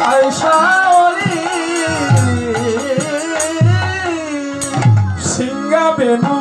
আয়সাওয়ালি সিঙ্গা বেনু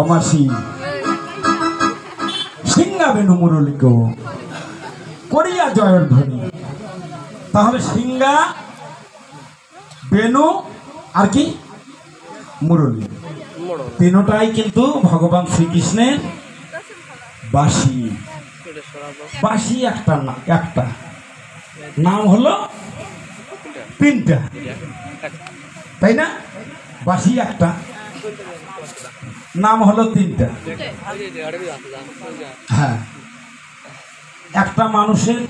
অমাসি সিঙ্গা বেনু মুরলিক করিয়া জয়ের ধ্বনি। তাহলে সিঙ্গা বেনু আর কি মুরলি তিনটাই কিন্তু ভগবান শ্রীকৃষ্ণের বাঁশি। বাঁশি একটা নাম হলো তিনটা, তাই না? বাঁশি একটা, নাম হলো তিনটা। হ্যাঁ, একটা মানুষের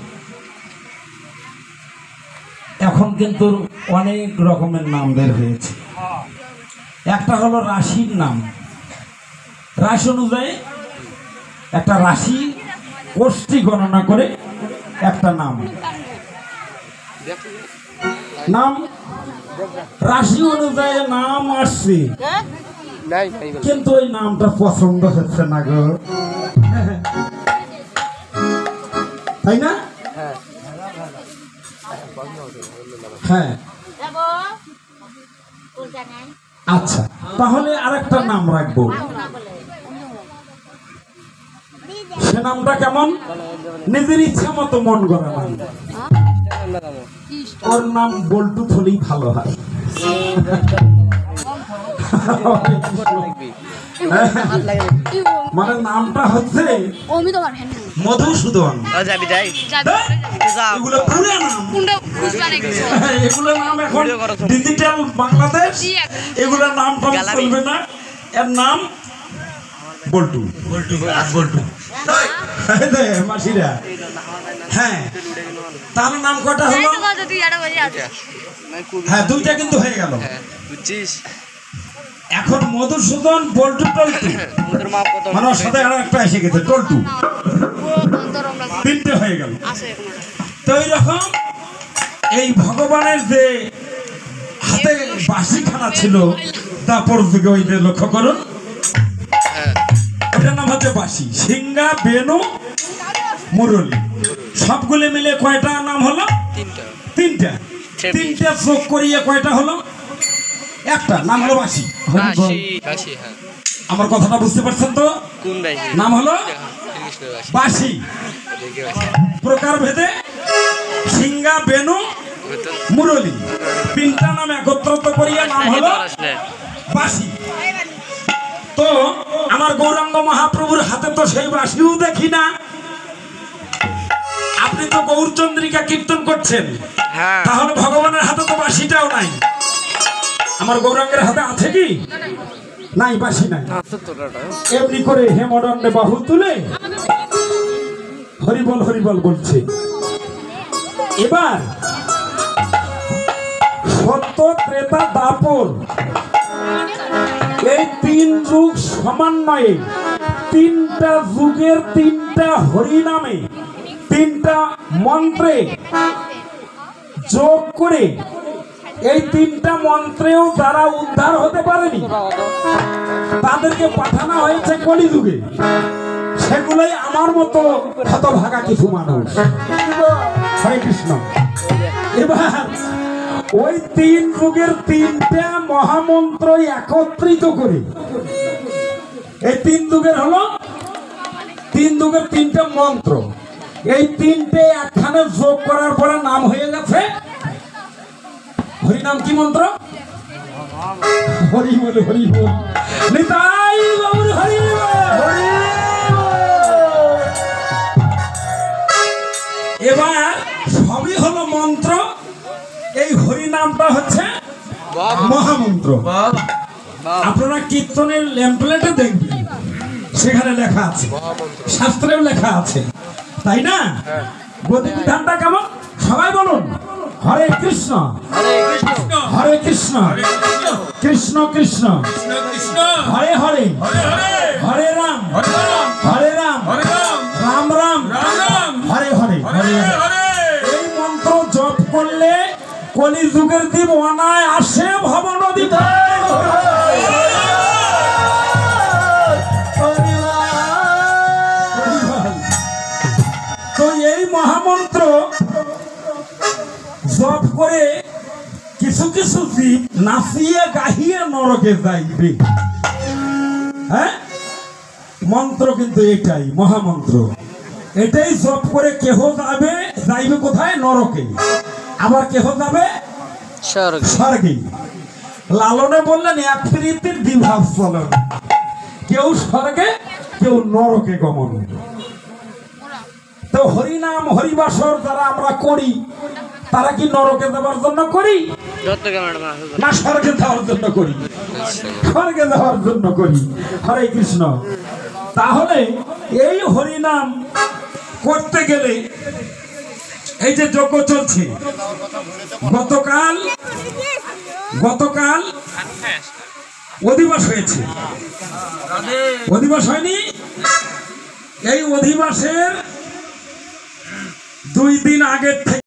এখন কিন্তু অনেক রকমের নাম বের হয়েছে। একটা হলো রাশির নাম, রাশি অনুযায়ী একটা রাশি কোষ্ঠী গণনা করে একটা নাম রাশি অনুযায়ী নাম আসছে, কিন্তু ওই নামটা পছন্দ হচ্ছে না গো, তাই না? হ্যাঁ, আচ্ছা, তাহলে আরেকটা নাম রাখবো। সে নামটা কেমন? নিজের ইচ্ছা মতো মন গড়া নাম। ওর নাম বল্টু হলেই ভালো হয়। মানে নামটা হচ্ছে মধুসূদন। এগুলো নাম এখন ডিজিটাল বাংলাদেশ, এগুলোর নাম চলবে না। এর নাম বল্টু। মাসিরা, হ্যাঁ, তার নাম কটা হলো? হ্যাঁ, দুইটা কিন্তু হয়ে গেল। এখন মধুসূদন, বল্টু, টল্টু, মানে ওর সাথে আরো একটা এসে গেছে টল্টু, তিনটে হয়ে গেল। তো এইরকম এই ভগবানের যে হাতে বাঁশিখানা ছিল, দাপর যুগে ওই যে লক্ষ্য করুন, ওটার নাম হচ্ছে বাঁশি। সিংহা, বেনু, মুরলী সবগুলো মিলে কয়টা নাম হলো? তিনটা। তিনটা যোগ করিয়ে কয়টা হলো? একটা নাম হলো বাঁশি। আমার কথাটা বুঝতে পারছেন তো? নাম হলো বাঁশি। প্রকার ভেদে সিংহা, বেনু, মুরলী তিনটা নাম একত্রিত করিয়া নাম হলো বাঁশি। তো আমার গৌরাঙ্গ মহাপ্রভুর হাতে তো সেই বাঁশিও দেখি না। আপনি তো গৌরচন্দ্রিকা কীর্তন করছেন, তাহলে ভগবানের হাতে তো বাঁশিটাও নাই। আমার গৌরাঙ্গের হাতে আছে কি? নাই, বাঁশি নাই। এমনি করে হেমদণ্ডে বাহু তুলে হরিবল হরিবল বলছে। এবার সত্য, ত্রেতা, দাপর এই তিন যুগ সমন্বয়ে তিনটা যুগের তিনটা হরিনামে তিনটা মন্ত্রে যোগ করে এই তিনটা মন্ত্রেও যারা উদ্ধার হতে পারেনি তাদেরকে পাঠানো হয়েছে কলিযুগে। সেগুলোই আমার মতো হতভাগা কিছু মানুষ। হরে কৃষ্ণ। এবার ওই তিন যুগের তিনটা মহামন্ত্র একত্রিত করে এই তিন যুগের হলো তিন যুগের তিনটা মন্ত্র, এই তিনটে একখানে যোগ করার পরে নাম হয়ে গেছে হরিনাম। কি মন্ত্র? হরি বল, হরি বল, নিতাই গৌর হরি বল। এবার সবই হলো মন্ত্র, এই হরিনামটা হচ্ছে মহামন্ত্র। আপনারা কীর্তনের ল্যাম্পলেটে দেখবেন, সেখানে লেখা আছে, শাস্ত্রেও লেখা আছে, তাই না? গতিবিধানটা কেমন সবাই বলুন? হরে কৃষ্ণ, হরে কৃষ্ণ, কৃষ্ণ কৃষ্ণ, হরে হরে, হরে রাম, হরে রাম, রাম রাম, হরে হরে। এই মন্ত্র জপ করলে কলিযুগের দিন অনায়াসে ভব নদী। তো এই মহামন্ত্র জপ করে কিছু কিছু জীব নাচিয়ে গাহিয়ে নরকে যাইবে। হ্যাঁ, মন্ত্র কিন্তু এটাই, মহামন্ত্র এটাই। জপ করে কেহ যাইবে কোথায়? নরকে। আবার কেহ যাবে স্বর্গে। লালনে বললেন এক প্রীতির দ্বিভাব চলন, কেউ স্বর্গে কেউ নরকে গমন। তো হরিনাম হরিবাসর যারা আমরা করি তারা কি নরকে যাওয়ার জন্য করি না স্বর্গে যাওয়ার জন্য করি? স্বর্গে যাওয়ার জন্য করি। হরে কৃষ্ণ। তাহলে এই হরিনাম করতে গেলে এই যে যজ্ঞ চলছে, গতকাল অধিবাস হয়েছে, অধিবাস হয়নি? এই অধিবাসের 2 দিন আগের থেকে